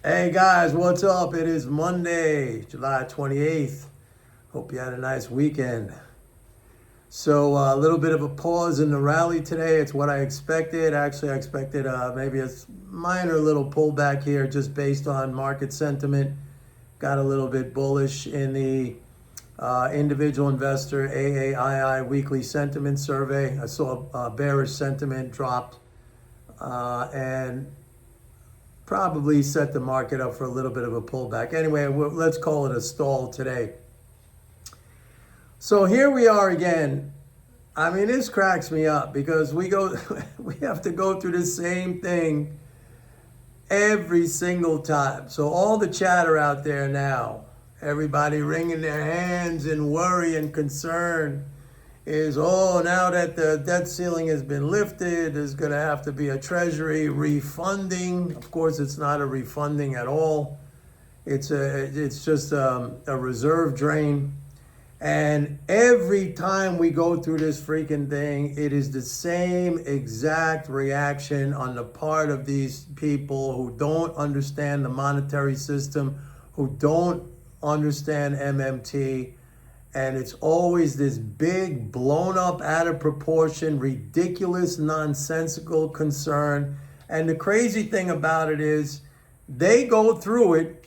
Hey guys, what's up? It is Monday, July 28th. Hope you had a nice weekend. So a little bit of a pause in the rally today. It's what I expected. Actually, I expected maybe a minor little pullback here just based on market sentiment. Got a little bit bullish in the individual investor AAII weekly sentiment survey. I saw bearish sentiment dropped and probably set the market up for a little bit of a pullback. Anyway, let's call it a stall today. So here we are again. I mean, this cracks me up because we have to go through the same thing every single time. So all the chatter out there now, everybody wringing their hands in worry and concern is, oh, now that the debt ceiling has been lifted, there's going to have to be a Treasury refunding. Of course, it's not a refunding at all. It's just a reserve drain. And every time we go through this freaking thing, it is the same exact reaction on the part of these people who don't understand the monetary system, who don't understand MMT. And it's always this big, blown up, out of proportion, ridiculous, nonsensical concern. And the crazy thing about it is they go through it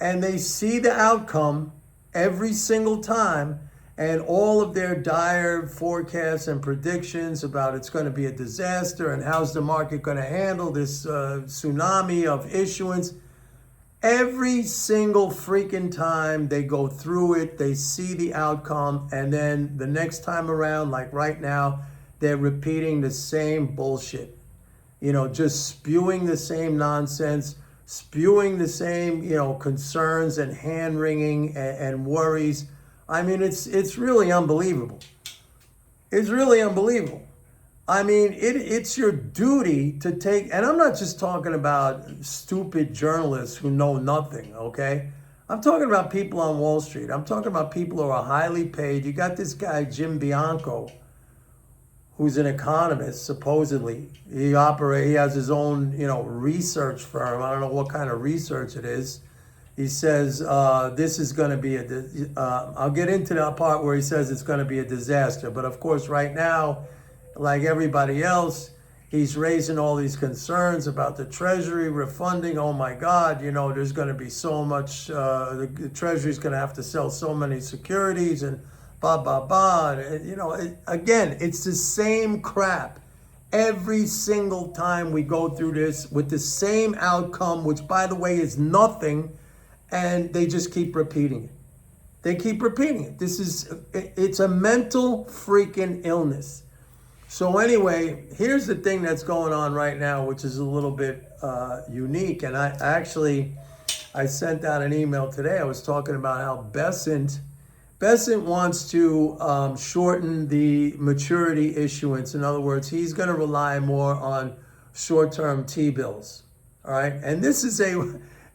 and they see the outcome every single time. And all of their dire forecasts and predictions about it's going to be a disaster and how's the market going to handle this tsunami of issuance. Every single freaking time they go through it, they see the outcome, and then the next time around, like right now, they're repeating the same bullshit. Just spewing the same nonsense, spewing the same, concerns and hand-wringing and worries. I mean, it's really unbelievable. It's really unbelievable. I mean, it's your duty to take, and I'm not just talking about stupid journalists who know nothing, okay? I'm talking about people on Wall Street. I'm talking about people who are highly paid. You got this guy, Jim Bianco, who's an economist, supposedly. He has his own, research firm. I don't know what kind of research it is. He says this is going to be I'll get into that part where he says it's going to be a disaster. But of course, right now, like everybody else, he's raising all these concerns about the Treasury refunding. Oh my God, there's going to be so much, the Treasury's going to have to sell so many securities and blah, blah, blah. Again, it's the same crap every single time we go through this with the same outcome, which by the way is nothing, and they just keep repeating it. They keep repeating it. It's a mental freaking illness. So anyway, here's the thing that's going on right now, which is a little bit unique. And I sent out an email today. I was talking about how Besant wants to shorten the maturity issuance. In other words, he's going to rely more on short-term T-bills. All right, and this is a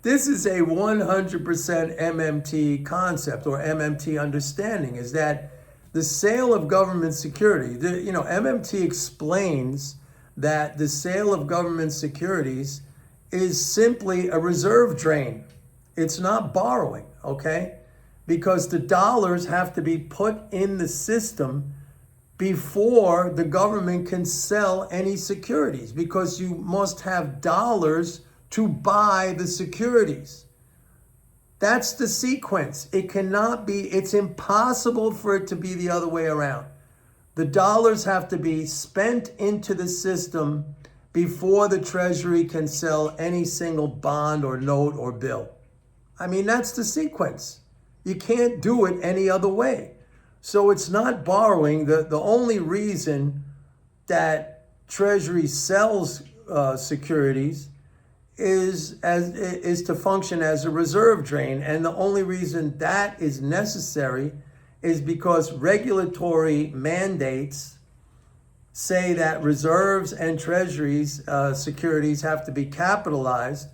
100% MMT concept or MMT understanding, is that the sale of government security, MMT explains that the sale of government securities is simply a reserve drain. It's not borrowing, okay? Because the dollars have to be put in the system before the government can sell any securities, because you must have dollars to buy the securities. That's the sequence. It's impossible for it to be the other way around. The dollars have to be spent into the system before the Treasury can sell any single bond or note or bill. I mean, that's the sequence. You can't do it any other way. So it's not borrowing. The only reason that Treasury sells securities is to function as a reserve drain. And the only reason that is necessary is because regulatory mandates say that reserves and treasuries securities have to be capitalized.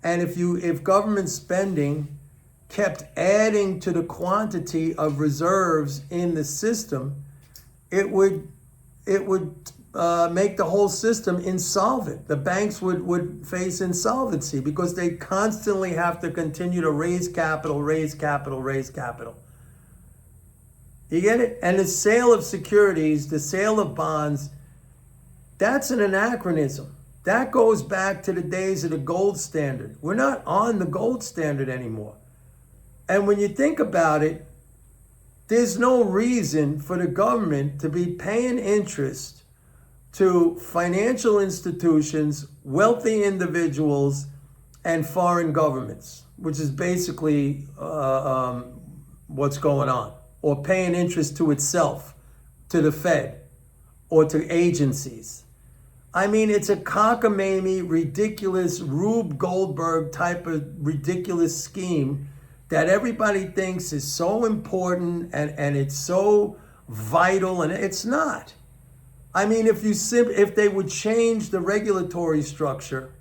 And if government spending kept adding to the quantity of reserves in the system, it would make the whole system insolvent. The banks would face insolvency because they constantly have to continue to raise capital, raise capital, raise capital. You get it? And the sale of securities, the sale of bonds, that's an anachronism. That goes back to the days of the gold standard. We're not on the gold standard anymore. And when you think about it, there's no reason for the government to be paying interest to financial institutions, wealthy individuals, and foreign governments, which is basically what's going on, or paying interest to itself, to the Fed, or to agencies. I mean, it's a cockamamie, ridiculous, Rube Goldberg type of ridiculous scheme that everybody thinks is so important and it's so vital, and it's not. I mean, if they would change the regulatory structure,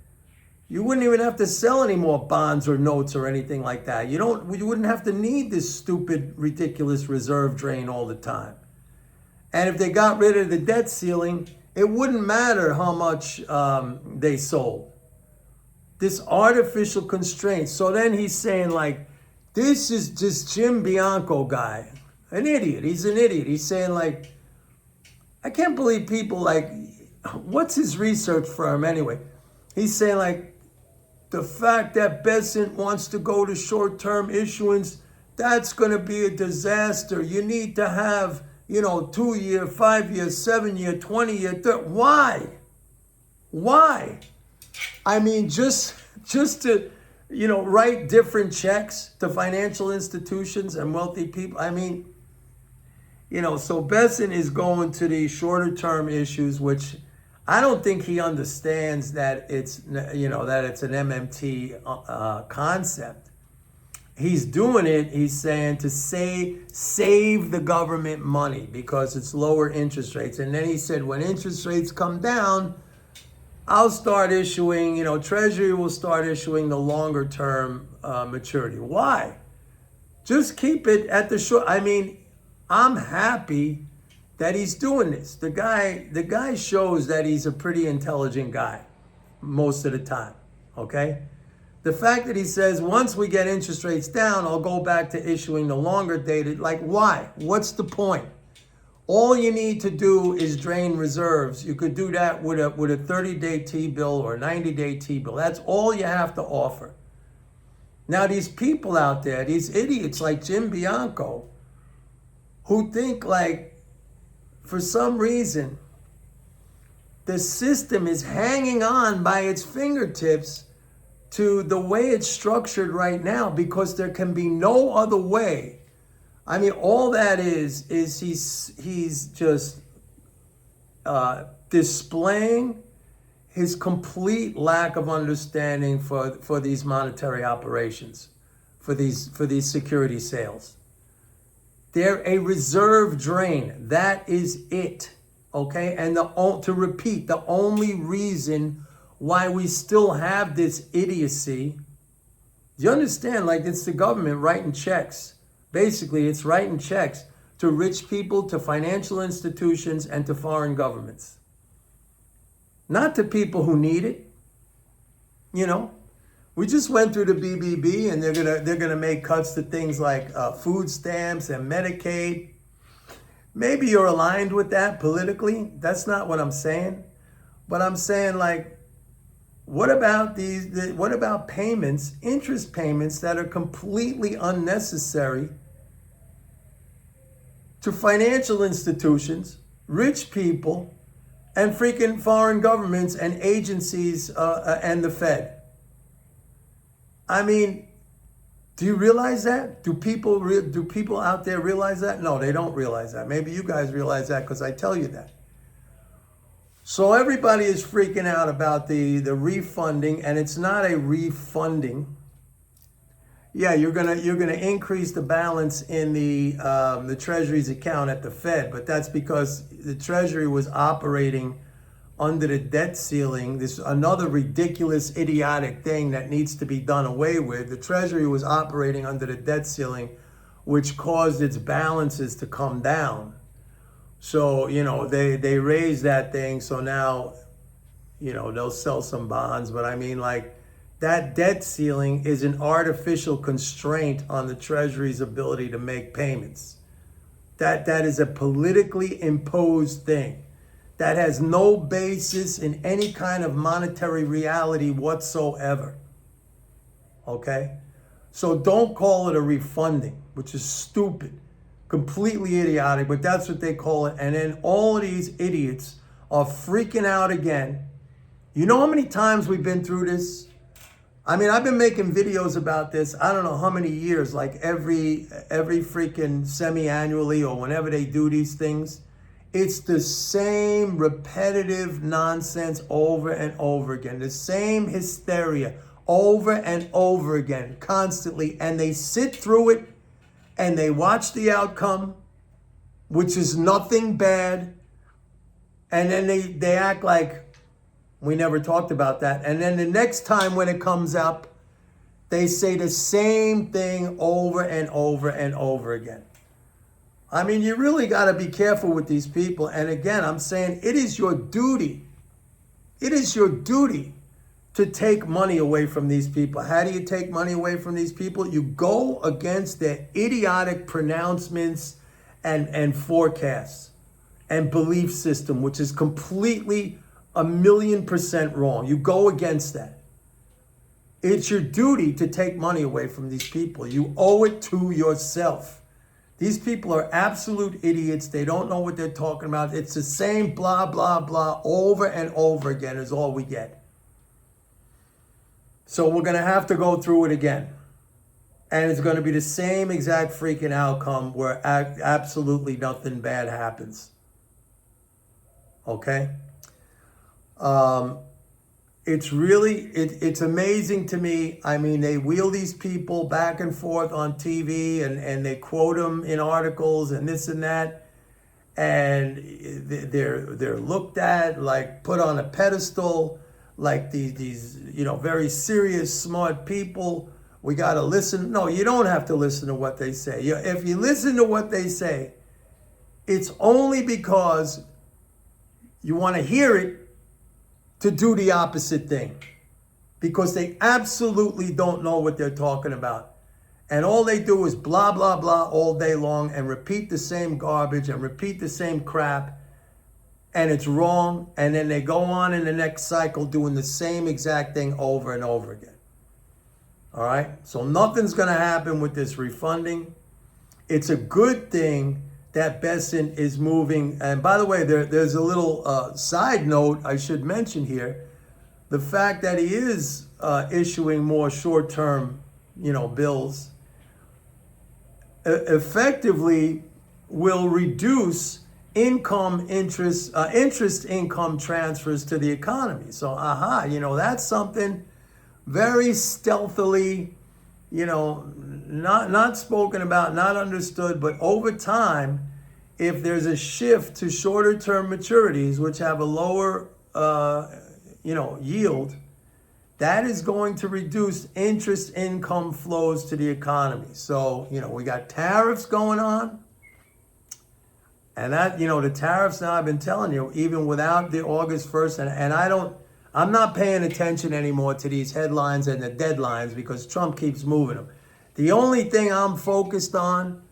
you wouldn't even have to sell any more bonds or notes or anything like that. You wouldn't have to need this stupid, ridiculous reserve drain all the time. And if they got rid of the debt ceiling, it wouldn't matter how much they sold. This artificial constraint. So then he's saying, like, this is this Jim Bianco guy, an idiot. He's an idiot. He's saying, like, I can't believe people, like, what's his research firm anyway? He's saying, like, the fact that Besant wants to go to short-term issuance, that's going to be a disaster. You need to have, 2-year, 5-year, 7-year, 20-year, why? Why? I mean, just to, write different checks to financial institutions and wealthy people. I mean, so Besant is going to the shorter term issues, which I don't think he understands that it's, that it's an MMT concept. He's doing it, he's saying, to save the government money because it's lower interest rates. And then he said, when interest rates come down, I'll start issuing, Treasury will start issuing the longer term maturity. Why? Just keep it at the short. I mean, I'm happy that he's doing this. The guy shows that he's a pretty intelligent guy most of the time, okay? The fact that he says, once we get interest rates down, I'll go back to issuing the longer dated, like, why? What's the point? All you need to do is drain reserves. You could do that with a 30-day T-bill or a 90-day T-bill. That's all you have to offer. Now, these people out there, these idiots like Jim Bianco, who think, like, for some reason, the system is hanging on by its fingertips to the way it's structured right now, because there can be no other way. I mean, all that is he's just displaying his complete lack of understanding for these monetary operations, for these security sales. They're a reserve drain. That is it. Okay? And to repeat, the only reason why we still have this idiocy, do you understand? Like, it's the government writing checks. Basically, it's writing checks to rich people, to financial institutions, and to foreign governments. Not to people who need it. We just went through the BBB, and they're gonna make cuts to things like food stamps and Medicaid. Maybe you're aligned with that politically. That's not what I'm saying. But I'm saying, like, what about what about payments, interest payments that are completely unnecessary to financial institutions, rich people, and freaking foreign governments and agencies and the Fed? I mean, do you realize that? Do people out there realize that? No, they don't realize that. Maybe you guys realize that because I tell you that. So everybody is freaking out about the refunding, and it's not a refunding. Yeah, you're gonna increase the balance in the Treasury's account at the Fed, but that's because the Treasury was operating under the debt ceiling. This another ridiculous, idiotic thing that needs to be done away with. The Treasury was operating under the debt ceiling, which caused its balances to come down. So, they raised that thing. So now, they'll sell some bonds. But I mean, like, that debt ceiling is an artificial constraint on the Treasury's ability to make payments. That is a politically imposed thing that has no basis in any kind of monetary reality whatsoever. Okay? So don't call it a refunding, which is stupid, completely idiotic, but that's what they call it. And then all of these idiots are freaking out again. You know how many times we've been through this? I mean, I've been making videos about this, I don't know how many years, like every freaking semi-annually or whenever they do these things. It's the same repetitive nonsense over and over again. The same hysteria over and over again, constantly. And they sit through it and they watch the outcome, which is nothing bad. And then they act like we never talked about that. And then the next time when it comes up, they say the same thing over and over and over again. I mean, you really got to be careful with these people. And again, I'm saying it is your duty. It is your duty to take money away from these people. How do you take money away from these people? You go against their idiotic pronouncements and forecasts and belief system, which is completely 1,000,000% wrong. You go against that. It's your duty to take money away from these people. You owe it to yourself. These people are absolute idiots. They don't know what they're talking about. It's the same blah, blah, blah over and over again is all we get. So we're going to have to go through it again. And it's going to be the same exact freaking outcome where absolutely nothing bad happens. Okay? It's really, it's amazing to me. I mean, they wheel these people back and forth on TV and they quote them in articles and this and that. And they're looked at, like put on a pedestal, like these very serious, smart people. We got to listen. No, you don't have to listen to what they say. If you listen to what they say, it's only because you want to hear it to do the opposite thing, because they absolutely don't know what they're talking about. And all they do is blah, blah, blah all day long and repeat the same garbage and repeat the same crap. And it's wrong. And then they go on in the next cycle doing the same exact thing over and over again. All right? So nothing's going to happen with this refunding. It's a good thing that Bessent is moving. And by the way, there's a little side note I should mention here. The fact that he is issuing more short-term, bills effectively will reduce interest income transfers to the economy. So, that's something very stealthily, not spoken about, not understood, but over time, if there's a shift to shorter term maturities, which have a lower, yield, that is going to reduce interest income flows to the economy. So, we got tariffs going on. And that, the tariffs now, I've been telling you, even without the August 1st, and I'm not paying attention anymore to these headlines and the deadlines because Trump keeps moving them. The only thing I'm focused on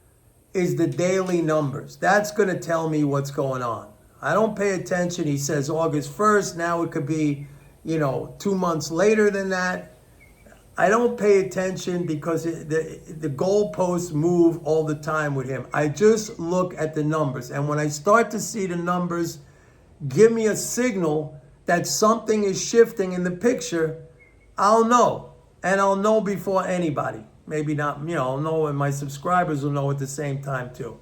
is the daily numbers. That's going to tell me what's going on. I don't pay attention. He says August 1st. Now it could be, 2 months later than that. I don't pay attention because the goalposts move all the time with him. I just look at the numbers. And when I start to see the numbers give me a signal that something is shifting in the picture, I'll know. And I'll know before anybody. Maybe not, I'll know, and my subscribers will know at the same time too.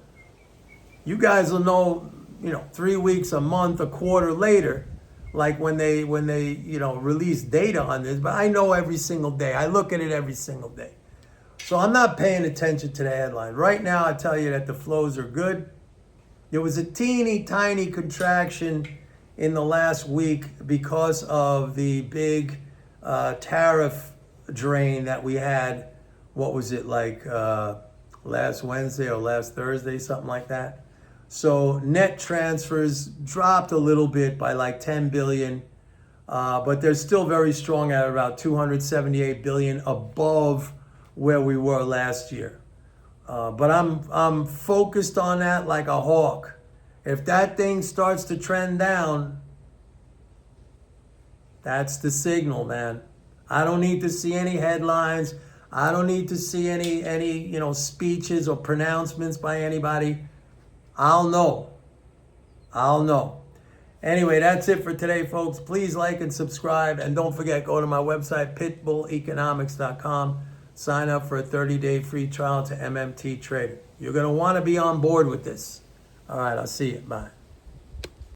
You guys will know, 3 weeks, a month, a quarter later, like when they release data on this. But I know every single day. I look at it every single day. So I'm not paying attention to the headline. Right now, I tell you that the flows are good. There was a teeny tiny contraction in the last week because of the big tariff drain that we had. What was it, like last Wednesday or last Thursday, something like that. So net transfers dropped a little bit by like 10 billion, but they're still very strong at about 278 billion above where we were last year. But I'm focused on that like a hawk. If that thing starts to trend down, that's the signal, man. I don't need to see any headlines. I don't need to see any speeches or pronouncements by anybody. I'll know. I'll know. Anyway, that's it for today, folks. Please like and subscribe. And don't forget, go to my website, pitbulleconomics.com. Sign up for a 30-day free trial to MMT Trader. You're going to want to be on board with this. All right, I'll see you. Bye.